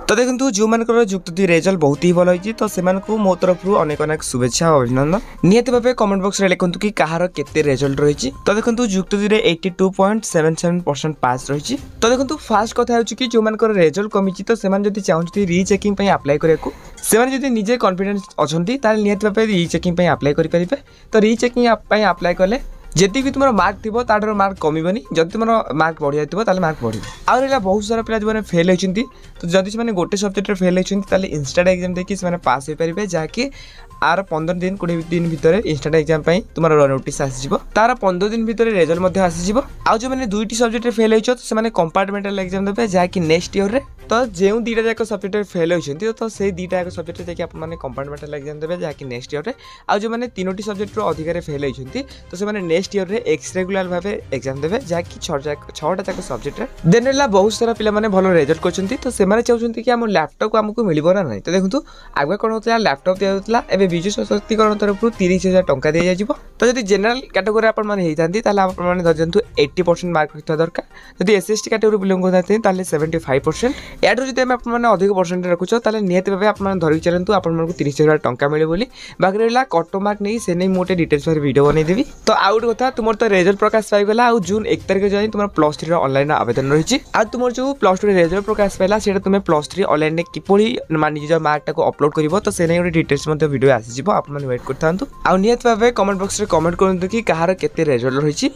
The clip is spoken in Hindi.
तो देखो जो मानकर जुक्त 2 रेजल्ट बहुत ही भल होती तो से मो तरफ अनेक अनेक शुभेच्छा और अभिनंदन निहत भाव कमेंट बॉक्स रे लिखंतु कि कहार केते रेजल्ट रही। तो देखो जुक्त 2 रे 82.77% पास रही। तो देखो फास्ट कथा होची कि जो मानकर रेजल्ट कमी तो से जदी चाहूती रीचेकिंग पे अप्लाई करने से जदी निजे कॉन्फिडेंस अच्छी ताल निहत भाव रीचेकिंग पे अप्लाई करें। तो रीचेकिंग अप्लाई कले जी भी तुम मार्क थी तार मार्क कमी जब तुम मार्क बढ़ जाए मार्क बढ़ आ रहा बहुत सारा पिला जो फेल होती तो जब से गोटे सब्जेक्ट फेल होती इंस्टाट एग्जाम देखिए पास हो पारे जहाँकि आर 15 दिन 20 दिन भितर इंस्टाट एग्जाम तुम नोटिस आसीज तार 15 दिन भितर रेजल्ट आसीज आउ जो मैंने 2टी सब्जेक्ट फेल होते कंपार्टमेंटल एग्जाम देते जहाँकि नेक्स्ट ईयर तो जो 2टा जाक सब्जेक्ट फेल होती तो से 2टा जाक सब्जेक्ट देखिए आपने कंपार्टमेंटल एग्जाम देते जहाँकि नेक्स्ट ईयर आउ जो मैंने 3टी सब्जेक्ट अधिकार फेल होती तो से नेक्स्ट ईयर एक्स रेगुलर भाव एग्जाम देते जहाँकि 6टा जाक सब्जेक्ट देन रहा बहुत सारा पिला भल रेजल्ट करते तो से चाहते कि आम लैपटॉप आमको मिल ना नहीं। तो देखो आगे कौन होता लैपटॉप दिया एवं विजु सशक्तिकरण तरफ 30,000 टंका दी जाए। तो जब जेनराल कैटेगोरी आपने धरतु 80% मार्क रखा दरकार जब एसएसटी कैटेगोरी बिलोंग करते 75%। याडू जब आपने अधिक परसेंट रखुच निहत भाव आप धरिक चलतु आपको 30,000 टंका मिले बोली बाकी रहा कट मार्क नहीं से नहीं मोटे डिटेल्स वीडियो बनईदेवी। तो आउ गोटे कथा तुम तो रेजल्ट प्रकाश पाईगला आ जून 1 तारिख जाए तुम +3 ऑनलाइन आवेदन रही तुम जो +2 रेजल्ट प्रकाश पाला से तुम +3 ऑनलाइन किपरि निज मार्क को अपलोड कर तो से गोटे डिटेल्स वीडियो आसीज आप वेट करता निहत भाव कमेंट बॉक्स में कमेंट करूँ कि कहार केते रेजल्ट रही।